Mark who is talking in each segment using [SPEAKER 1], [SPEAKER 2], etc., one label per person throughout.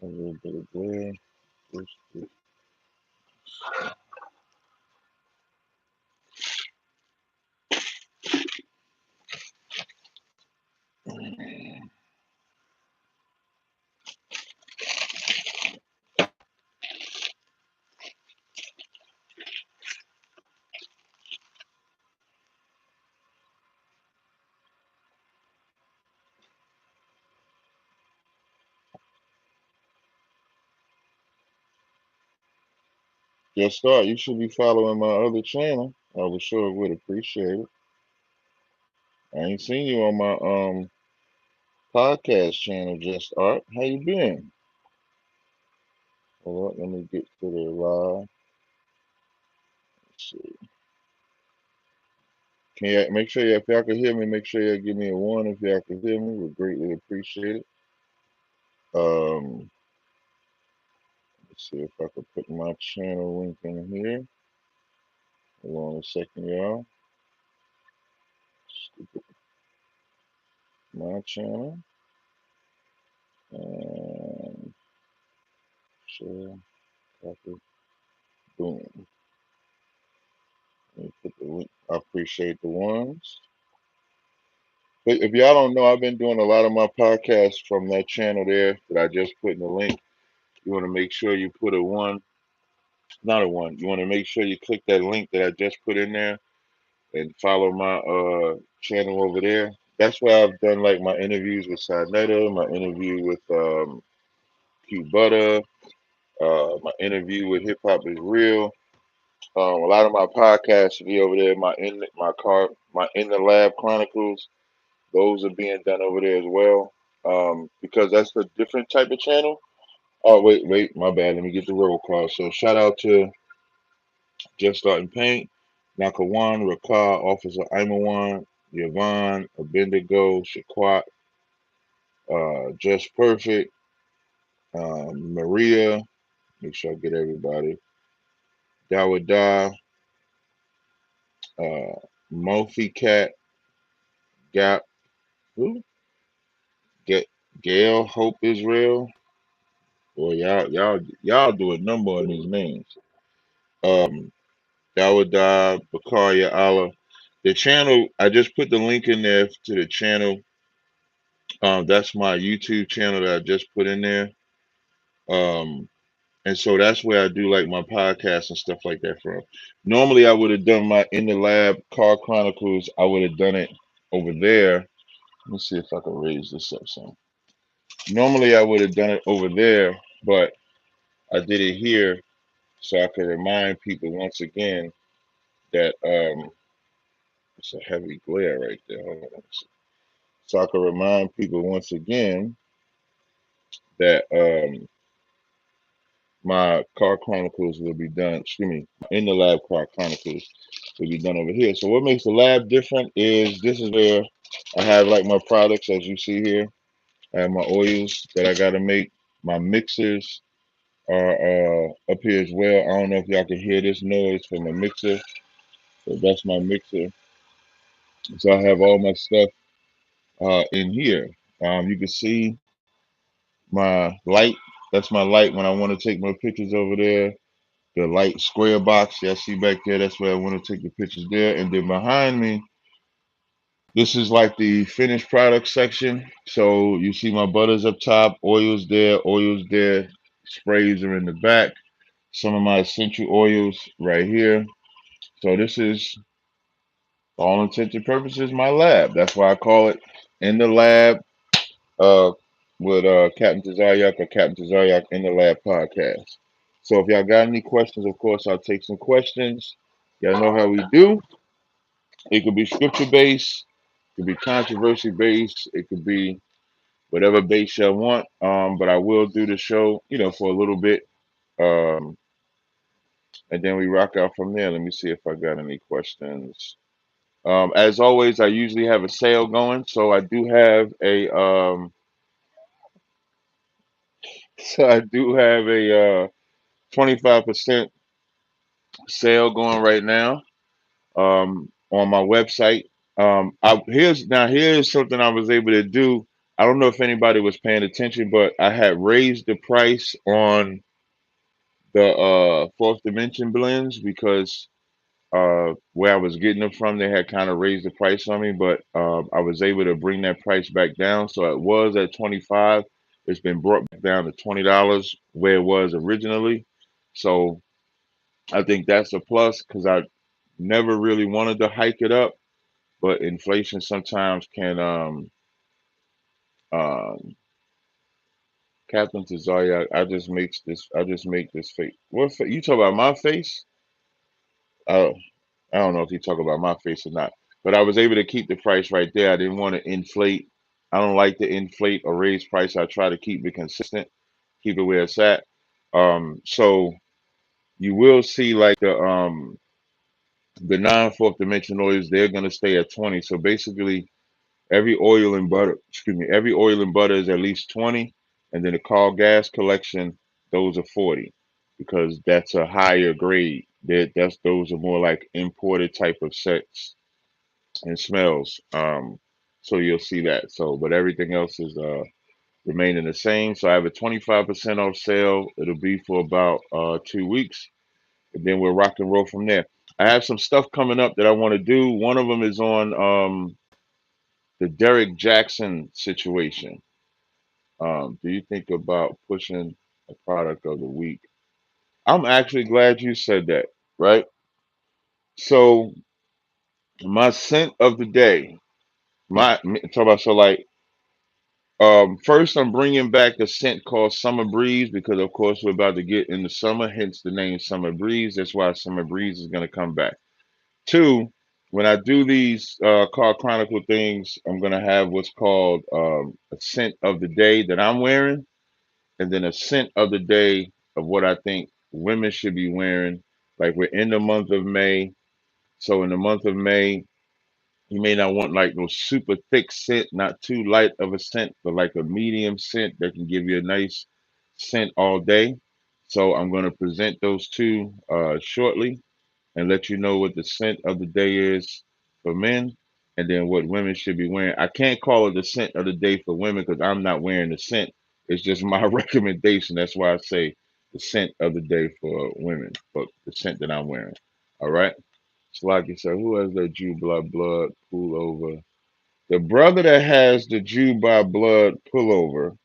[SPEAKER 1] A little bit of glare. Just start. You should be following my other channel. I would sure would appreciate it. I ain't seen you on my podcast channel, Just Art. How you been? Hold on, let me get to the live. Let's see. Can you make sure if y'all can hear me? Make sure y'all give me a one if y'all can hear me. Would greatly appreciate it. Let's see if I can put my channel link in here. Hold on a second, y'all. Stupid. My channel. And share, copy, boom. Let me put the link. I appreciate the ones. But if y'all don't know, I've been doing a lot of my podcasts from that channel there that I just put in the link. You want to make sure you put a one, not a one. You want to make sure you click that link that I just put in there and follow my channel over there. That's where I've done like my interviews with Sinetta, my interview with Q Butter, my interview with Hip Hop is Real. A lot of my podcasts will be over there. My in the lab chronicles. Those are being done over there as well. Because that's a different type of channel. Oh wait, my bad. Let me get the roll call. So shout out to Just Starting Paint, Nakawan, Rakar, Officer Imawan, Yvonne, Abendigo, Shaquat, Just Perfect, Maria. Make sure I get everybody. Dawada, uh, Mofi Cat, Gap, who? Get Gail, Hope Israel. Boy, y'all do a number on these names. Um, Dawada, Bakaria Allah. The channel, I just put the link in there to the channel. That's my YouTube channel that I just put in there. And so that's where I do like my podcasts and stuff like that from. Normally, I would have done my In the Lab Car Chronicles. I would have done it over there. Let me see if I can raise this up some. Normally, I would have done it over there, but I did it here so I could remind people once again that it's a heavy glare right there. Hold on. So I could remind people once again that my car chronicles will be done. Excuse me, in the lab car chronicles will be done over here. So what makes the lab different is this is where I have like my products as you see here. I have my oils that I got to make. My mixers are up here as well. I don't know if y'all can hear this noise from the mixer, but that's my mixer. So I have all my stuff in here. You can see my light. That's my light when I want to take my pictures over there. The light square box y'all see back there, that's where I want to take the pictures there. And then behind me, this is like the finished product section. So you see my butters up top, oils there, sprays are in the back. Some of my essential oils right here. So this is, for all intents and purposes, my lab. That's why I call it In the Lab uh, with Captain Tazaryach or Captain Tazaryach In the Lab podcast. So if y'all got any questions, of course, I'll take some questions. Y'all know how we do. It could be scripture based, it could be controversy based, it could be whatever base y'all want. But I will do the show, for a little bit. Um, and then we rock out from there. Let me see if I got any questions. As always, I usually have a sale going, so I do have a so I do have a 25% sale going right now on my website. Here's something I was able to do. I don't know if anybody was paying attention, but I had raised the price on the fourth dimension blends because where I was getting them from, they had kind of raised the price on me, but I was able to bring that price back down. So it was at 25. It's been brought back down to $20 where it was originally. So I think that's a plus because I never really wanted to hike it up, but inflation sometimes can um Captain Tazaryach, I just make this face. You talk about my face? Uh, I don't know if you talk about my face or not, but I was able to keep the price right there. I didn't want to inflate. I don't like to inflate or raise price. I try to keep it consistent, keep it where it's at. So you will see like the non fourth dimension oils, they're gonna stay at 20. So basically every oil and butter, excuse me, every oil and butter is at least 20, and then the call gas collection, those are 40, because that's a higher grade. That's those are more like imported type of sets and smells. So you'll see that. So, but everything else is remaining the same. So I have a 25% off sale. It'll be for about 2 weeks, and then we'll rock and roll from there. I have some stuff coming up that I want to do. One of them is on the Derek Jackson situation. Do you think about pushing a product of the week? I'm actually glad you said that, right? So my scent of the day, talk about so like first I'm bringing back a scent called Summer Breeze because of course we're about to get into summer, hence the name Summer Breeze. That's why Summer Breeze is gonna come back. Two, when I do these car chronicle things, I'm gonna have what's called a scent of the day that I'm wearing and then a scent of the day of what I think women should be wearing. Like we're in the month of May. So in the month of May, you may not want like no super thick scent, not too light of a scent, but like a medium scent that can give you a nice scent all day. So I'm going to present those two shortly and let you know what the scent of the day is for men and then what women should be wearing. I can't call it the scent of the day for women because I'm not wearing the scent. It's just my recommendation. That's why I say the scent of the day for women, but the scent that I'm wearing. All right. So like you said, who has that Jew by blood pullover? The brother that has the Jew by blood pullover.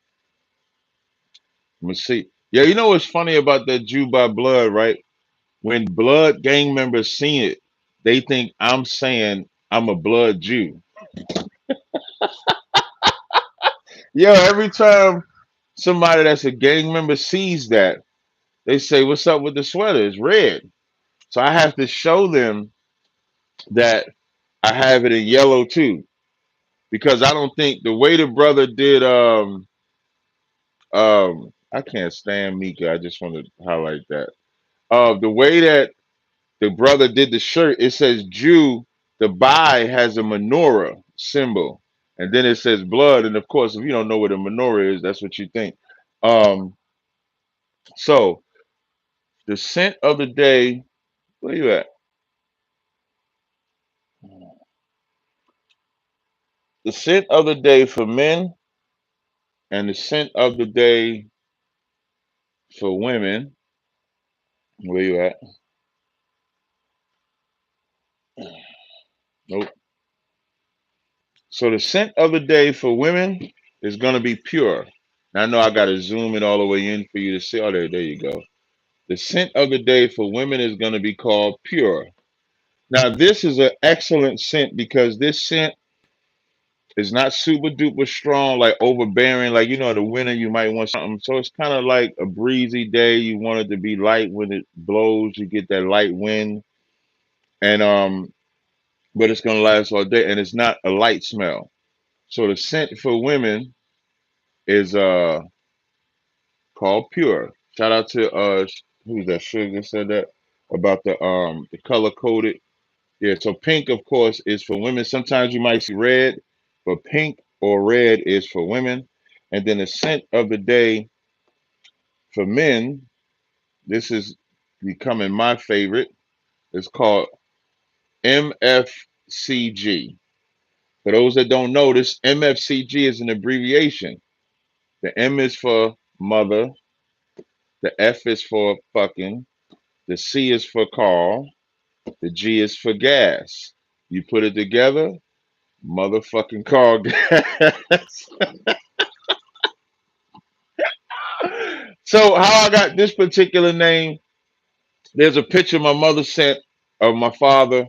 [SPEAKER 1] Let me see. Yeah, you know what's funny about that Jew by blood, right? When blood gang members see it, they think I'm saying I'm a blood Jew. Yeah, every time somebody that's a gang member sees that, they say, "What's up with the sweater? It's red." So I have to show them that I have it in yellow too, because I don't think the way the brother did. I can't stand Mika. I just want to highlight that. The way that the brother did the shirt, it says Jew. The by has a menorah symbol, and then it says blood. And of course, if you don't know what a menorah is, that's what you think. Um, so the scent of the day. Where you at? The scent of the day for men, and the scent of the day for women. Where you at? Nope. So the scent of the day for women is gonna be pure. Now I know I gotta zoom it all the way in for you to see. Oh, there you go. The scent of the day for women is gonna be called pure. Now this is an excellent scent because this scent is not super duper strong, like overbearing. Like in the winter you might want something. So it's kind of like a breezy day. You want it to be light when it blows. You get that light wind, and but it's gonna last all day, and it's not a light smell. So the scent for women is called Pure. Shout out to who's that? Sugar said that about the color coded. Yeah, so pink of course is for women. Sometimes you might see red, but pink or red is for women. And then the scent of the day for men, this is becoming my favorite. It's called MFCG. For those that don't know, this MFCG is an abbreviation. The M is for mother, the F is for fucking, the C is for Carl, the G is for gas. You put it together, motherfucking Carl gas. So how I got this particular name, there's a picture my mother sent of my father.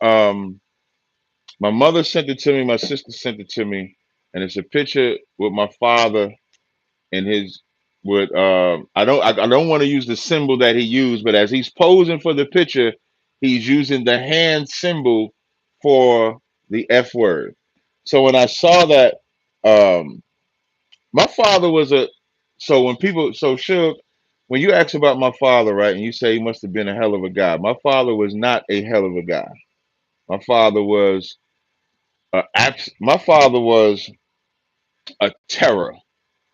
[SPEAKER 1] Um, my mother sent it to me, my sister sent it to me, and it's a picture with my father and his with I don't want to use the symbol that he used, but as he's posing for the picture, he's using the hand symbol for the F word. So when I saw that, um, my father was a so when people so sure when you ask about my father, right, and you say he must have been a hell of a guy, my father was not a hell of a guy. My father was my father was a terror.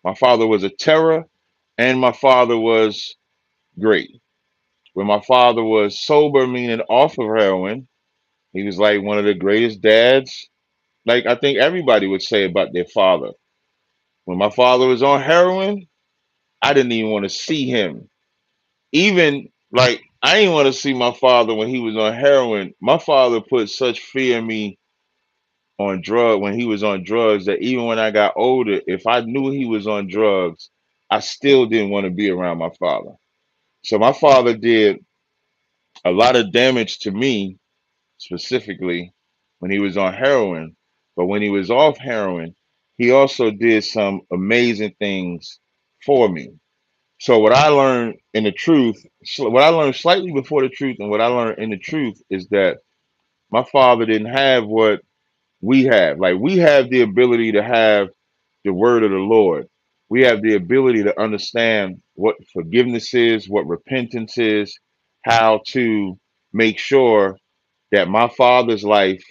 [SPEAKER 1] My father was a terror, and my father was great. When my father was sober, meaning off of heroin, he was like one of the greatest dads. Like I think everybody would say about their father. When my father was on heroin, I didn't even want to see him. Even like I didn't want to see my father when he was on heroin. My father put such fear in me on drug when he was on drugs that even when I got older, if I knew he was on drugs, I still didn't want to be around my father. So my father did a lot of damage to me specifically when he was on heroin, but when he was off heroin, he also did some amazing things for me. So what I learned in the truth, what I learned slightly before the truth, and what I learned in the truth is that my father didn't have what we have. Like we have the ability to have the word of the Lord. We have the ability to understand what forgiveness is, what repentance is, how to make sure that my father's life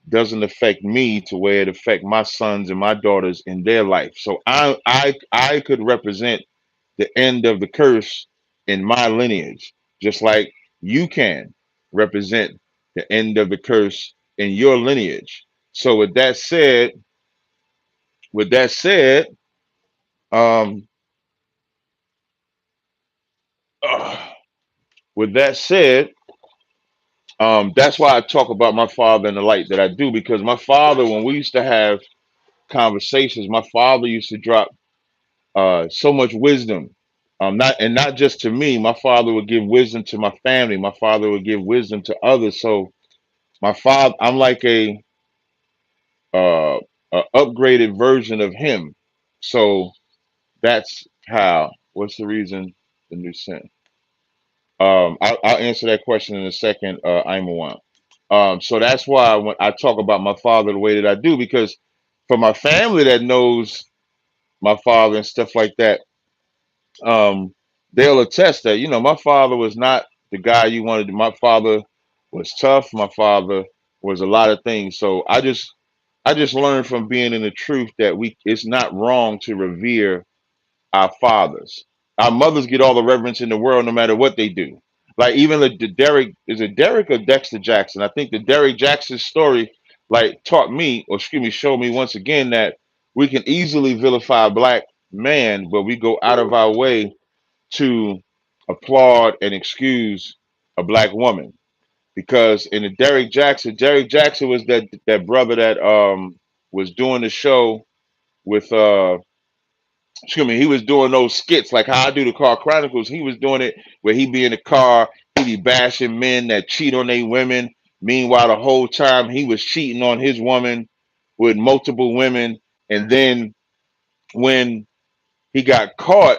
[SPEAKER 1] doesn't affect me to where it affect my sons and my daughters in their life. So I could represent the end of the curse in my lineage, just like you can represent the end of the curse in your lineage. So with that said, um, uh, with that said, that's why I talk about my father in the light that I do, because my father, when we used to have conversations, my father used to drop so much wisdom. Not just to me. My father would give wisdom to my family. My father would give wisdom to others. So my father, I'm like uh, a upgraded version of him. So that's how. What's the reason the new sin? I'll answer that question in a second. I'm one. So that's why when I talk about my father the way that I do, because for my family that knows my father and stuff like that, um, they'll attest that my father was not the guy you wanted. My father was tough. My father was a lot of things. So I just learned from being in the truth that it's not wrong to revere our fathers. Our mothers get all the reverence in the world, no matter what they do. Like even the Derek, is it Derek or Dexter Jackson? I think the Derek Jackson story like taught me, or excuse me, showed me once again that we can easily vilify a black man, but we go out of our way to applaud and excuse a black woman. Because in the Derek Jackson was that brother that was doing the show with excuse me, he was doing those skits like how I do the car chronicles. He was doing it where he be in the car, he be bashing men that cheat on their women. Meanwhile, the whole time he was cheating on his woman with multiple women. And then when he got caught,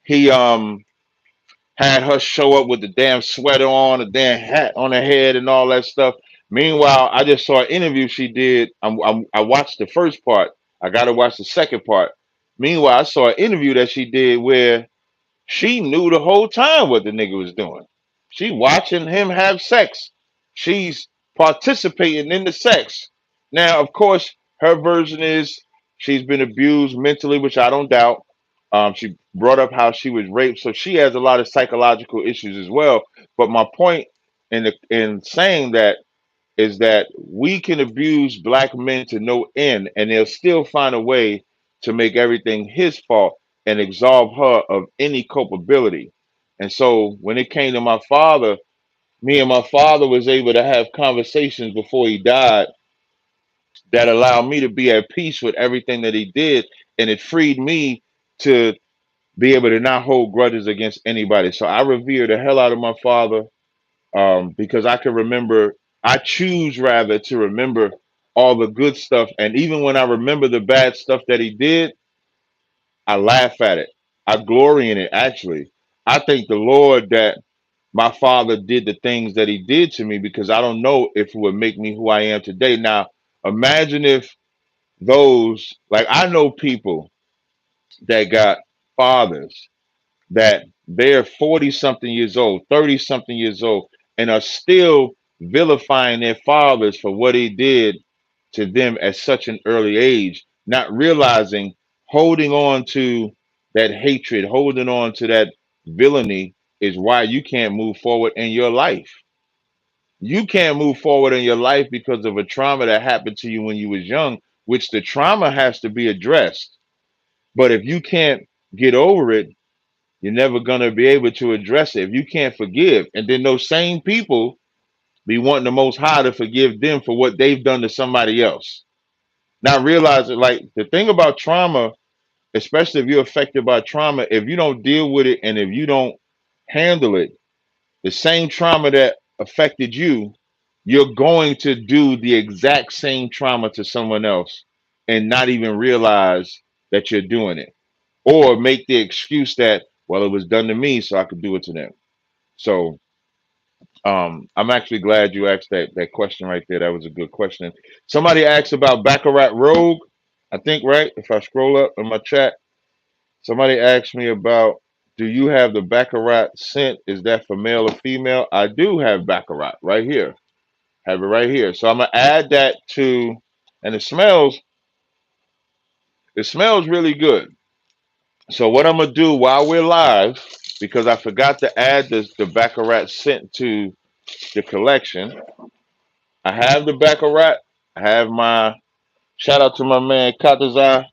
[SPEAKER 1] he had her show up with the damn sweater on, a damn hat on her head, and all that stuff. Meanwhile, I just saw an interview she did. I watched the first part. I got to watch the second part. Meanwhile, I saw an interview that she did where she knew the whole time what the nigga was doing. She watching him have sex. She's participating in the sex. Now, of course, her version is she's been abused mentally, which I don't doubt. She brought up how she was raped, so she has a lot of psychological issues as well. But my point in saying that is that we can abuse black men to no end, and they'll still find a way to make everything his fault and absolve her of any culpability. And so when it came to my father, me and my father was able to have conversations before he died that allowed me to be at peace with everything that he did, and it freed me to be able to not hold grudges against anybody. So I revere the hell out of my father, because I can remember. I choose rather to remember all the good stuff, and even when I remember the bad stuff that he did, I laugh at it. I glory in it. Actually, I thank the Lord that my father did the things that he did to me, because I don't know if it would make me who I am today. Now, imagine if those, like, I know people that got fathers that they're 40 something years old, 30 something years old, and are still vilifying their fathers for what he did to them at such an early age, not realizing holding on to that hatred, holding on to that villainy is why you can't move forward in your life. You can't move forward in your life because of a trauma that happened to you when you was young, which the trauma has to be addressed. But if you can't get over it, you're never gonna be able to address it if you can't forgive. And then those same people be wanting the Most High to forgive them for what they've done to somebody else. Not realizing, like, the thing about trauma, especially if you're affected by trauma, if you don't deal with it and if you don't handle it, the same trauma that affected you, you're going to do the exact same trauma to someone else and not even realize that you're doing it, or make the excuse that, well, it was done to me, so I could do it to them. So I'm actually glad you asked that question right there. That was a good question. Somebody asked about Baccarat Rogue, I think, right? If I scroll up in my chat, somebody asked me about, do you have the Baccarat scent? Is that for male or female? I do have Baccarat right here. Have it right here. So I'm gonna add that to, and it smells really good. So what I'm gonna do while we're live, because I forgot to add the Baccarat scent to the collection. I have the Baccarat. I have my, shout out to my man Tazaryach,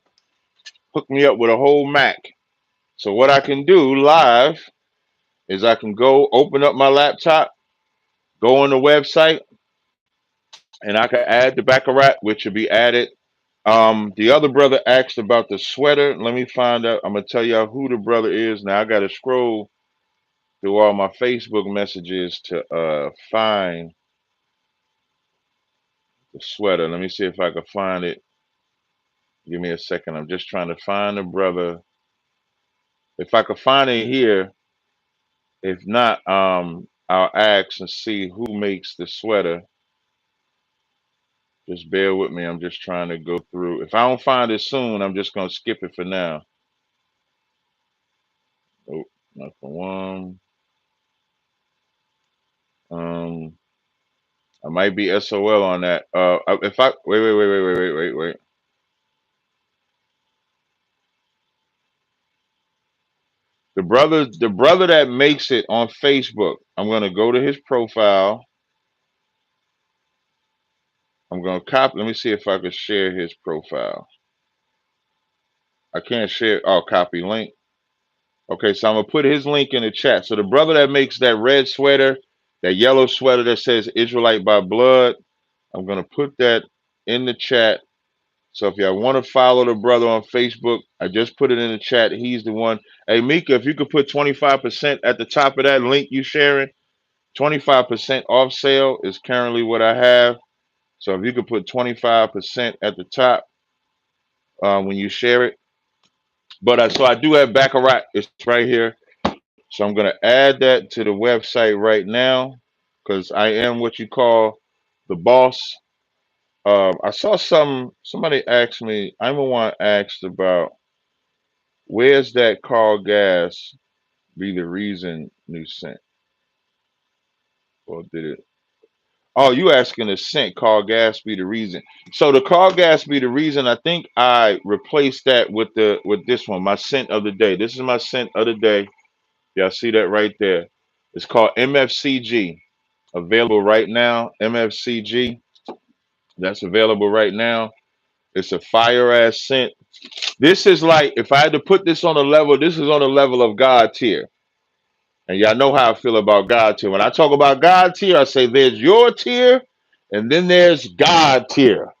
[SPEAKER 1] hooked me up with a whole Mac. So what I can do live is I can go open up my laptop, go on the website, and I can add the Baccarat, which will be added. The other brother asked about the sweater. Let me find out. I'm gonna tell y'all who the brother is. Now I gotta scroll through all my Facebook messages to find the sweater. Let me see if I can find it. Give me a second. I'm just trying to find the brother. If I can find it here, if not, I'll ask and see who makes the sweater. Just bear with me. I'm just trying to go through. If I don't find it soon, I'm just gonna skip it for now. Oh, not for one. Um, I might be SOL on that. If I wait. The brother that makes it on Facebook, I'm gonna go to his profile. I'm gonna copy. Let me see if I can share his profile. I can't share. Oh, copy link. Okay, so I'm gonna put his link in the chat. So the brother that makes that red sweater, that yellow sweater that says Israelite by blood, I'm gonna put that in the chat. So if y'all want to follow the brother on Facebook, I just put it in the chat. He's the one. Hey Mika, if you could put 25% at the top of that link you sharing, 25% off sale is currently what I have. So if you could put 25% at the top when you share it. But so I do have Baccarat. It's right here. So I'm gonna add that to the website right now because I am what you call the boss. I saw somebody asked me. I'm the one asked about where's that car gas be the reason new scent, or did it? Oh, you asking the scent car gas be the reason? So the car gas be the reason. I think I replaced that with this one, my scent of the day. This is my scent of the day. Y'all see that right there? It's called MFCG. Available right now, MFCG. that's available right now. It's a fire ass scent. This is like, if I had to put this on a level, this is on a level of God tier. And y'all know how I feel about God tier. When I talk about God tier, I say there's your tier, and then there's God tier.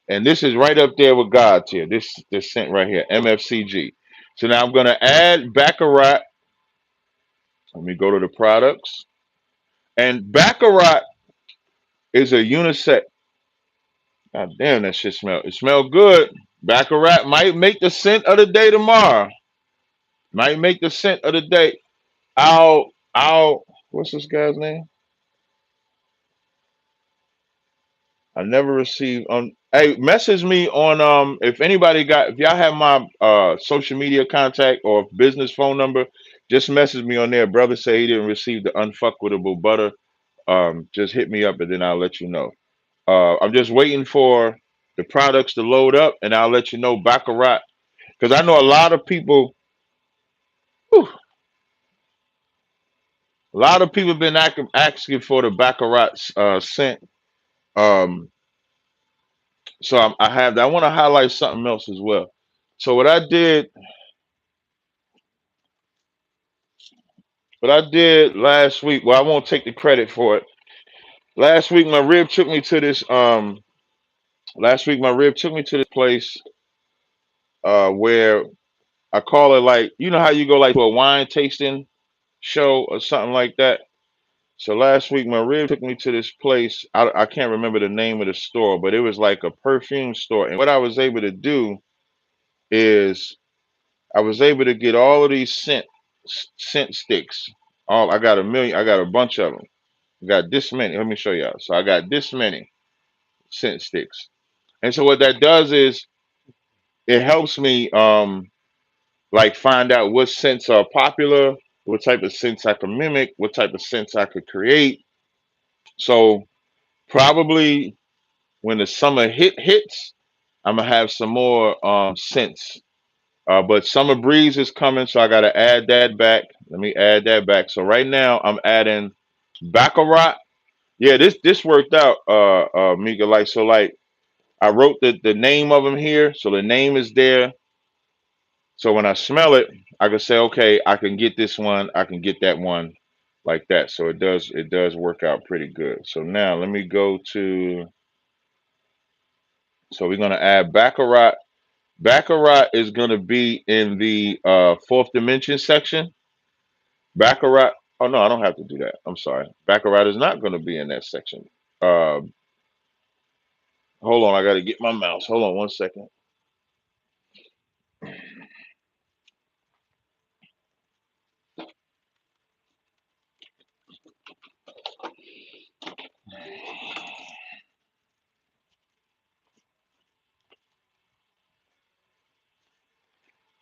[SPEAKER 1] And this is right up there with God tier. This scent right here, MFCG. So now I'm gonna add Baccarat. Let me go to the products. And Baccarat is a unisex. God damn, that shit smell. It smell good. Baccarat might make the scent of the day tomorrow. Might make the scent of the day. I'll what's this guy's name? I never received hey, message me on if anybody got, if y'all have my social media contact or business phone number, just message me on there. Brother say he didn't receive the unfuckwittable butter. Just hit me up and then I'll let you know. I'm just waiting for the products to load up and I'll let you know Baccarat. Because I know a lot of people, whew, a lot of people been asking for the Baccarat scent. Um, so I have that. I want to highlight something else as well. So what I did last week, well, I won't take the credit for it. Last week my rib took me to this place where I call it, like, you know how you go like to a wine tasting show or something like that. So last week my rib took me to this place. I can't remember the name of the store, but it was like a perfume store. And what I was able to do is I was able to get all of these scent sticks. All I got a million. I got a bunch of them. I got this many. Let me show y'all. So I got this many scent sticks. And so what that does is it helps me like find out what scents are popular, what type of scents I can mimic, what type of scents I could create. So probably when the summer hits, I'm gonna have some more scents. But summer breeze is coming, so I gotta add that back. Let me add that back. So right now I'm adding Baccarat. Yeah, this worked out, Mika. Like, so like I wrote the name of them here, so the name is there. So when I smell it, I can say, okay, I can get this one, I can get that one, like that. So it does work out pretty good. So now let me go to. So we're gonna add Baccarat. Baccarat is gonna be in the fourth dimension section. Baccarat. Oh no, I don't have to do that. I'm sorry. Baccarat is not gonna be in that section. Uh, Hold on, I gotta get my mouse. Hold on one second.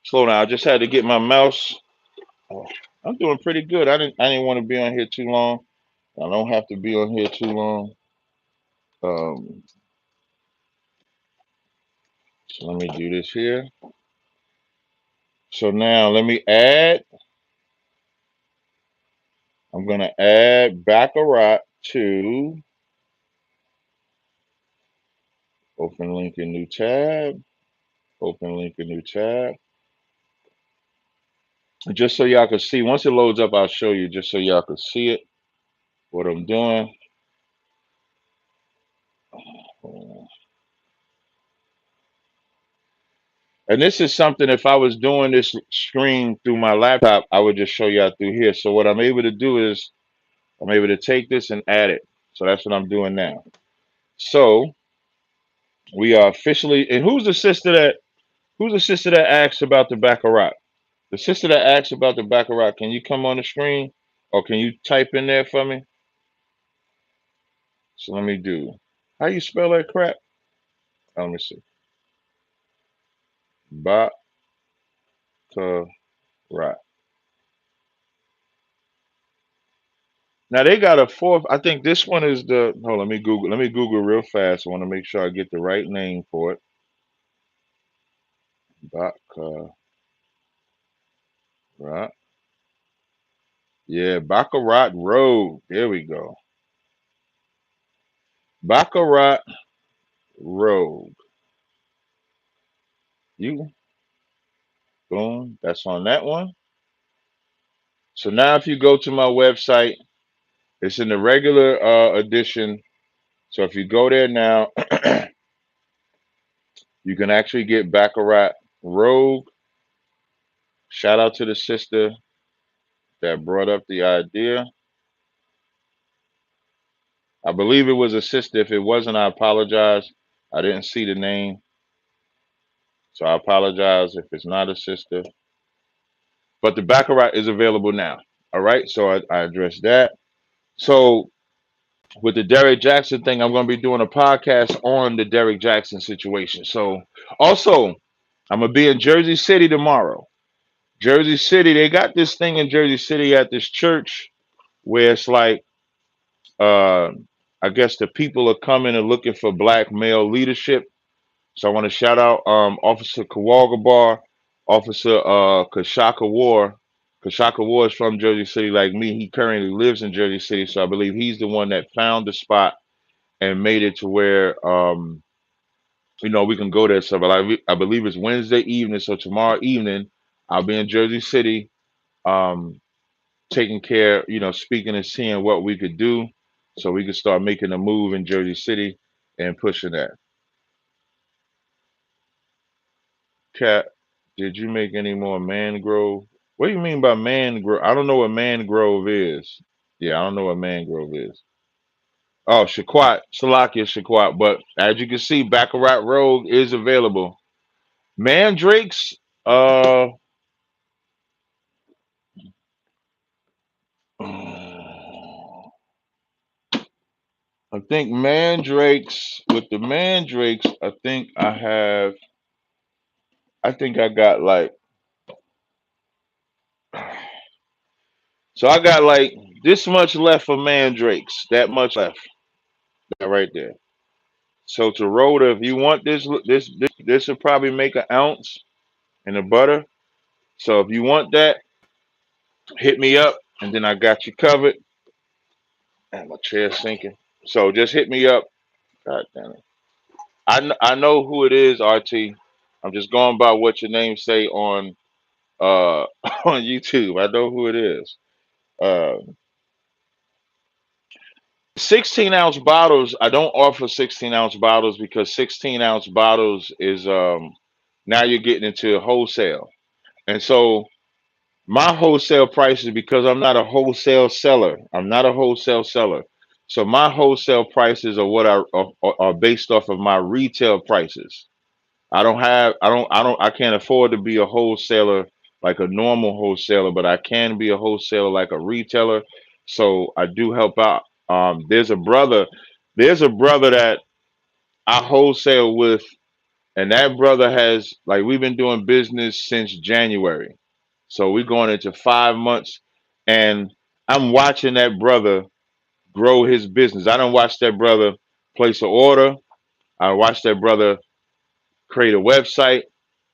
[SPEAKER 1] Slow down. I just had to get my mouse. Oh, I'm doing pretty good. I didn't want to be on here too long. I don't have to be on here too long. Um, so let me do this here. So now let me add. I'm gonna add Baccarat to open link in new tab. Open link in new tab. Just so y'all can see. Once it loads up, I'll show you. Just so y'all can see it. What I'm doing. And this is something, if I was doing this stream through my laptop, I would just show y'all through here. So what I'm able to do is I'm able to take this and add it. So that's what I'm doing now. So we are officially, and who's the sister that asked about the Baccarat? The sister that asked about the Baccarat, can you come on the screen or can you type in there for me? So let me do. How you spell that crap? Let me see. Baccarat. Now they got a fourth. I think this one is the. Hold on, let me Google. Let me Google real fast. I want to make sure I get the right name for it. Baccarat. Yeah, Baccarat Road. There we go. Baccarat Rogue. You boom. That's on that one. So now if you go to my website, it's in the regular edition. So if you go there now, you can actually get Baccarat Rogue. Shout out to the sister that brought up the idea. I believe it was a sister. If it wasn't, I apologize. I didn't see the name. So I apologize if it's not a sister. But the Baccarat is available now. All right. So I addressed that. So with the Derek Jackson thing, I'm going to be doing a podcast on the Derek Jackson situation. So also, I'm going to be in Jersey City tomorrow. Jersey City, they got this thing in Jersey City at this church where it's like, uh, I guess the people are coming and looking for black male leadership. So I want to shout out Officer Kawalgabar, Officer Kashaka War. Kashaka War is from Jersey City like me. He currently lives in Jersey City. So I believe he's the one that found the spot and made it to where we can go there. So but I believe it's Wednesday evening. So tomorrow evening I'll be in Jersey City, um, taking care, speaking and seeing what we could do so we could start making a move in Jersey City and pushing that. Cat, did you make any more mangrove? What do you mean by mangrove? I don't know what mangrove is. Yeah, I don't know what mangrove is. Oh, Shaquat, Salakia Shaquat. But as you can see, Baccarat Rogue is available. Mandrakes, uh, I think mandrakes, with the mandrakes, I think I got like, so I got like this much left for mandrakes, that much left, that right there. So to Rhoda, if you want this will probably make an ounce in the butter. So if you want that, hit me up, and then I got you covered. And my chair's sinking. So just hit me up. God damn it. I know who it is, RT. I'm just going by what your name say on on YouTube. I know who it is. 16-ounce bottles. I don't offer 16-ounce bottles because 16-ounce bottles is now you're getting into wholesale. And so my wholesale prices, because I'm not a wholesale seller. I'm not a wholesale seller. So my wholesale prices are what are based off of my retail prices. I can't afford to be a wholesaler like a normal wholesaler, but I can be a wholesaler like a retailer. So I do help out. There's a brother that I wholesale with, and that brother has, like, we've been doing business since January. So we're going into 5 months, and I'm watching that brother grow his business. I don't watch that brother place an order. I watch that brother create a website.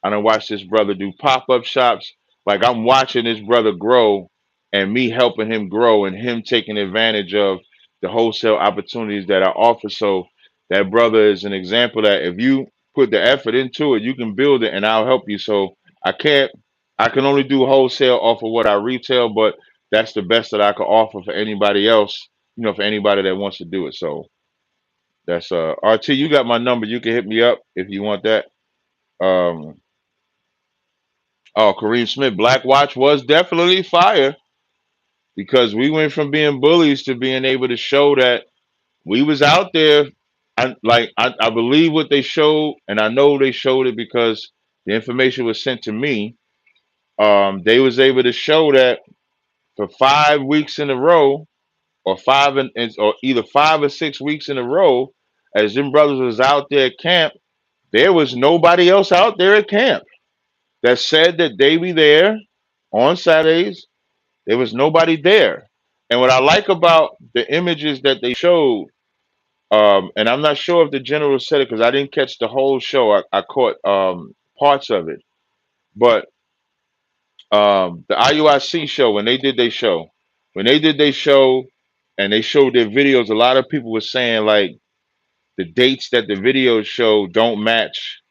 [SPEAKER 1] I don't watch this brother do pop-up shops. Like, I'm watching this brother grow and me helping him grow and him taking advantage of the wholesale opportunities that I offer. So that brother is an example that if you put the effort into it, you can build it and I'll help you. So I can't I can only do wholesale off of what I retail, but that's the best that I could offer for anybody else, for anybody that wants to do it. So that's RT, you got my number. You can hit me up if you want that. Um Oh, Kareem Smith, Black Watch was definitely fire because we went from being bullies to being able to show that we was out there. I believe what they showed, and I know they showed it because the information was sent to me. They was able to show that for 5 weeks in a row, or or either 5 or 6 weeks in a row, as them brothers was out there at camp, there was nobody else out there at camp that said that they be there on Saturdays. There was nobody there. And what I like about the images that they showed, and I'm not sure if the general said it because I didn't catch the whole show. I caught parts of it. But the IUIC show, when they did their show and they showed their videos, a lot of people were saying like the dates that the videos show don't match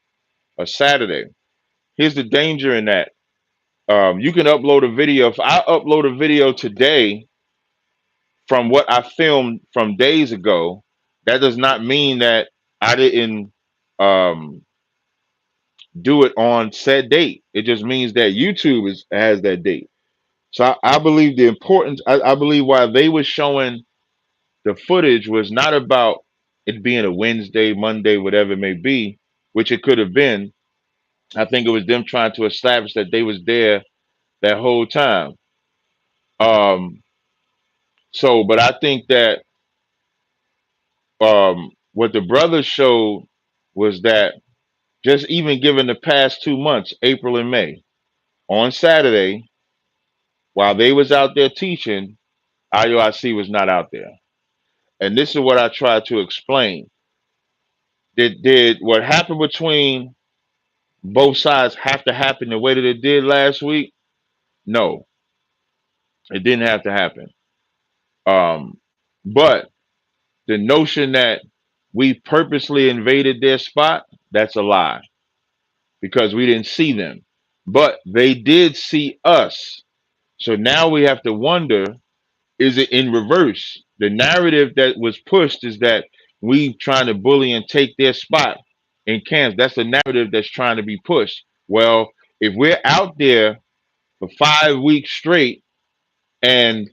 [SPEAKER 1] a Saturday. Here's the danger in that. You can upload a video. If I upload a video today from what I filmed from days ago, that does not mean that I didn't um, do it on said date. It just means that YouTube has that date. So I believe the importance. I believe why they were showing the footage was not about it being a Wednesday, Monday, whatever it may be, which it could have been. I think it was them trying to establish that they was there that whole time. Um, but I think that what the brothers showed was that just even given the past 2 months, April and May, on Saturday, while they was out there teaching, IUIC was not out there. And this is what I tried to explain. Did what happened between both sides have to happen the way that it did last week? No, it didn't have to happen. But the notion that we purposely invaded their spot, that's a lie because we didn't see them. But they did see us. So now we have to wonder, is it in reverse? The narrative that was pushed is that we trying to bully and take their spot in Kansas. That's the narrative that's trying to be pushed. Well, if we're out there for 5 weeks straight and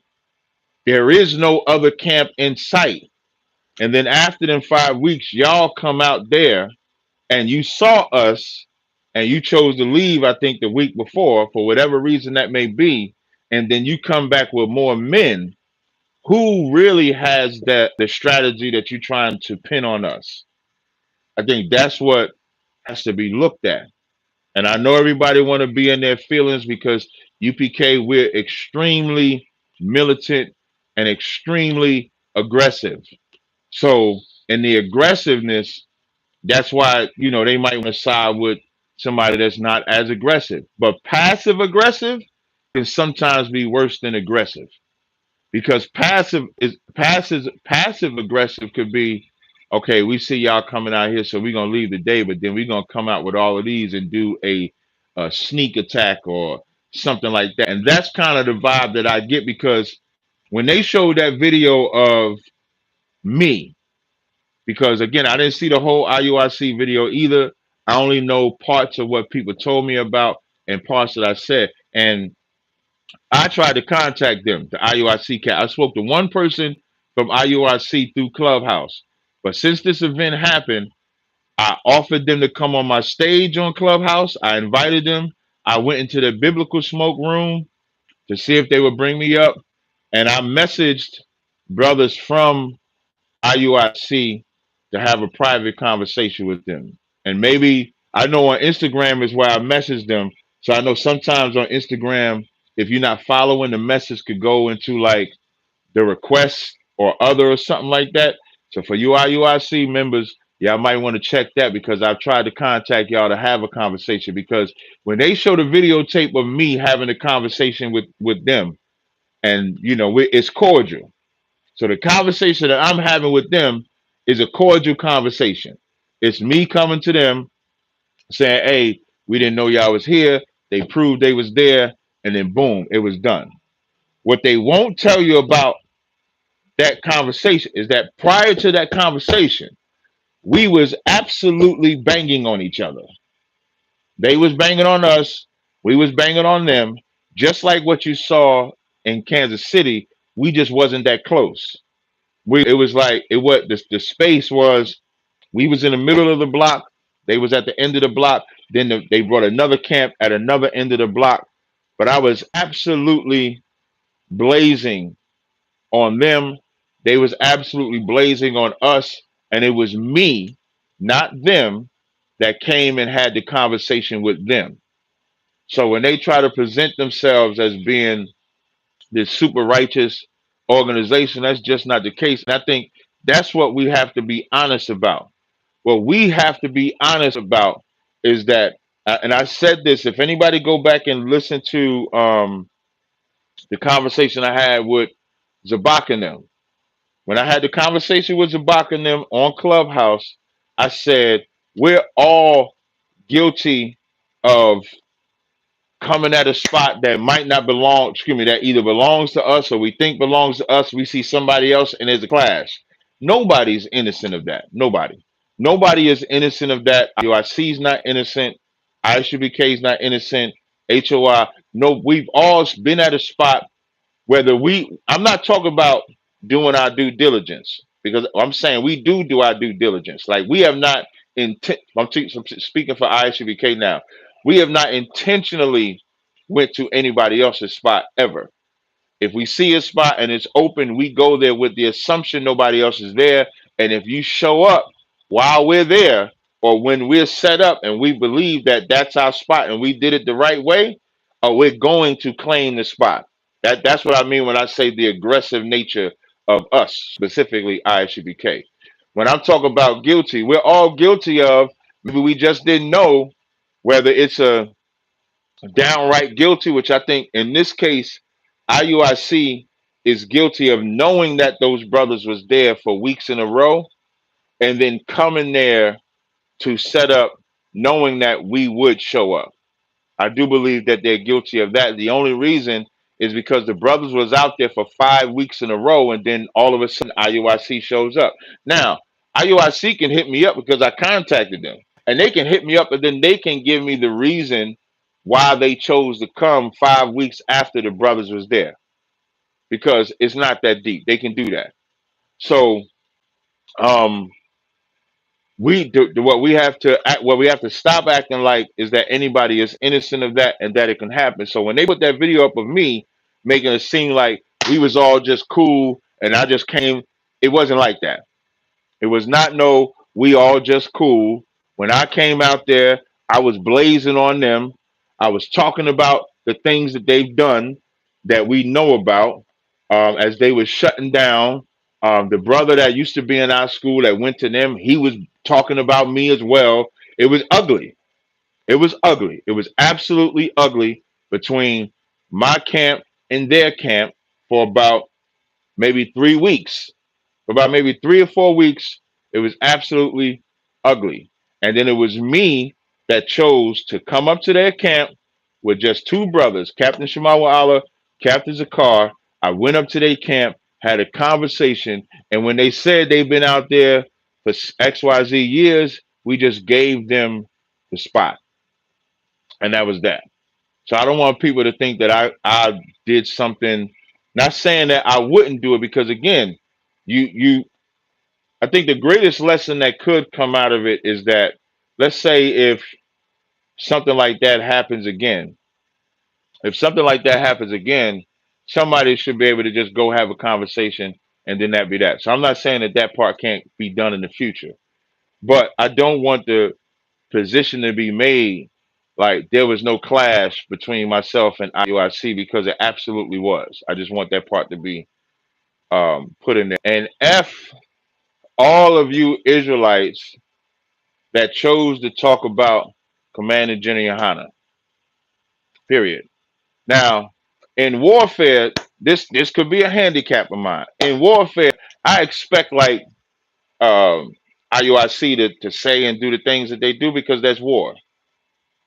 [SPEAKER 1] there is no other camp in sight, and then after them 5 weeks, y'all come out there and you saw us and you chose to leave, I think, the week before for whatever reason that may be, and then you come back with more men. Who really has the strategy that you're trying to pin on us? I think that's what has to be looked at. And I know everybody want to be in their feelings because UPK, we're extremely militant and extremely aggressive. So in the aggressiveness, that's why, they might want to side with somebody that's not as aggressive. But passive aggressive can sometimes be worse than aggressive. Because passive aggressive could be, okay, we see y'all coming out here, so we're gonna leave the day, but then we're gonna come out with all of these and do a sneak attack or something like that. And that's kind of the vibe that I get because when they showed that video of me, because again, I didn't see the whole IUIC video either. I only know parts of what people told me about and parts that I said. And I tried to contact them, the IUIC cat. I spoke to one person from IUIC through Clubhouse. But since this event happened, I offered them to come on my stage on Clubhouse. I invited them. I went into the biblical smoke room to see if they would bring me up. And I messaged brothers from IUIC to have a private conversation with them. And maybe I know on Instagram is where I messaged them. So I know sometimes on Instagram, if you're not following, the message could go into like the request or other or something like that. So for you IUIC members, y'all might want to check that because I've tried to contact y'all to have a conversation because when they show the videotape of me having a conversation with them and it's cordial. So the conversation that I'm having with them is a cordial conversation. It's me coming to them saying, hey, we didn't know y'all was here. They proved they was there. And then boom, it was done. What they won't tell you about that conversation is that prior to that conversation, we was absolutely banging on each other. They was banging on us. We was banging on them. Just like what you saw in Kansas City, we just wasn't that close. It was like the space was, we was in the middle of the block. They was at the end of the block. Then they brought another camp at another end of the block. But I was absolutely blazing on them. They was absolutely blazing on us. And it was me, not them, that came and had the conversation with them. So when they try to present themselves as being this super righteous organization, that's just not the case. And I think that's what we have to be honest about. What we have to be honest about is that, and I said this, if anybody go back and listen to the conversation I had with Zabak and them, When I had the conversation with Zabak and them on Clubhouse, I said, we're all guilty of coming at a spot that might not belong, excuse me, that either belongs to us or we think belongs to us. We see somebody else and there's a clash. Nobody's innocent of that. Nobody. Nobody is innocent of that. IUIC is not innocent. ISUBK is not innocent. HOI. No, we've all been at a spot whether I'm not talking about doing our due diligence because I'm saying we do our due diligence. Like we have not I'm speaking for ISUBK now. We have not intentionally went to anybody else's spot ever. If we see a spot and it's open, we go there with the assumption nobody else is there. And if you show up while we're there or when we're set up and we believe that that's our spot and we did it the right way, we're going to claim the spot. That's what I mean when I say the aggressive nature of us, specifically ISUBK. When I'm talking about guilty, we're all guilty of maybe we just didn't know whether it's a downright guilty, which I think in this case, IUIC is guilty of knowing that those brothers was there for weeks in a row and then coming there to set up knowing that we would show up. I do believe that they're guilty of that. The only reason is because the brothers was out there for 5 weeks in a row and then all of a sudden IUIC shows up. Now, IUIC can hit me up because I contacted them and they can hit me up and then they can give me the reason why they chose to come 5 weeks after the brothers was there because it's not that deep. They can do that. So, um, we do what we have to what we have to stop acting like is that anybody is innocent of that and that it can happen. So when they put that video up of me making it seem like we was all just cool and I just came, it wasn't like that. It was not no we all just cool. When I came out there, I was blazing on them. I was talking about the things that they've done that we know about as they were shutting down. The brother that used to be in our school that went to them, he was talking about me as well. It was ugly. It was ugly. It was absolutely ugly between my camp and their camp for about maybe 3 weeks. For about maybe 3 or 4 weeks, it was absolutely ugly. And then it was me that chose to come up to their camp with just two brothers, Captain Shemawa Allah, Captain Zakar. I went up to their camp, had a conversation, and when they said they've been out there for XYZ years, we just gave them the spot. And that was that. So I don't want people to think that I did something, not saying that I wouldn't do it, because again, you I think the greatest lesson that could come out of it is that, let's say if something like that happens again, if something like that happens again, somebody should be able to just go have a conversation and then that be that. So I'm not saying that that part can't be done in the future, but I don't want the position to be made like there was no clash between myself and IUIC, because it absolutely was. I just want that part to be put in there. And F all of you Israelites that chose to talk about Commander Jenny Yohana. Period. Now, in warfare, this could be a handicap of mine. In warfare, I expect like IUIC to say and do the things that they do, because that's war.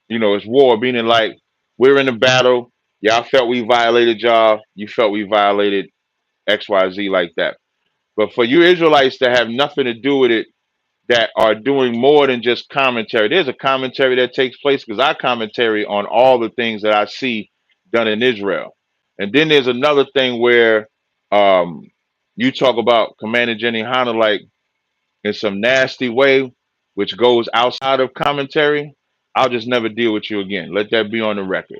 [SPEAKER 1] You know, it's war, meaning like we're in a battle. Y'all felt we violated y'all. You felt we violated XYZ like that. But for you Israelites to have nothing to do with it, that are doing more than just commentary. There's a commentary that takes place because I commentary on all the things that I see done in Israel. And then there's another thing where you talk about Commander Jenny Hanna like in some nasty way, which goes outside of commentary. I'll just never deal with you again. Let that be on the record.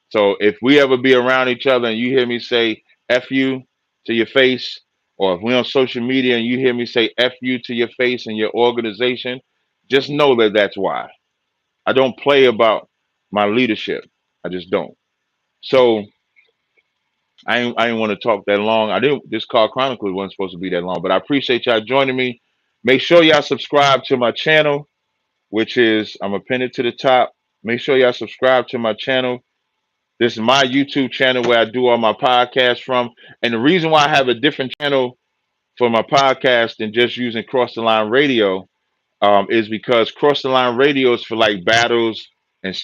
[SPEAKER 1] So if we ever be around each other and you hear me say F you to your face, or if we're on social media and you hear me say F you to your face and your organization, just know that that's why. I don't play about my leadership. I just don't. So I didn't want to talk that long. I didn't. This call Chronicles wasn't supposed to be that long, but I appreciate y'all joining me. Make sure y'all subscribe to my channel, which is, I'm gonna pin it to the top. Make sure y'all subscribe to my channel. This is my YouTube channel where I do all my podcasts from. And the reason why I have a different channel for my podcast than just using Cross the Line Radio, is because Cross the Line Radio is for like battles and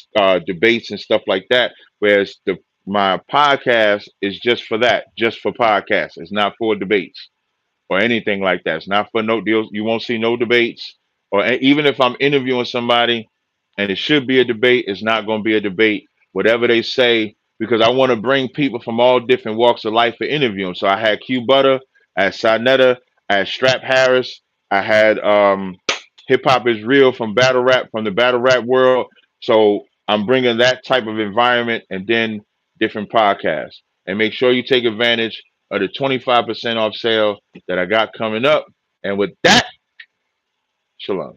[SPEAKER 1] debates and stuff like that, whereas the my podcast is just for that, just for podcasts. It's not for debates or anything like that. It's not for no deals. You won't see no debates, or even if I'm interviewing somebody and it should be a debate, it's not going to be a debate. Whatever they say, because I want to bring people from all different walks of life for interviewing. So I had Q Butter, I had Sinetta, I had Strap Harris, I had Hip Hop is Real from battle rap, from the battle rap world. So I'm bringing that type of environment and then different podcasts. And make sure you take advantage of the 25% off sale that I got coming up. And with that, shalom.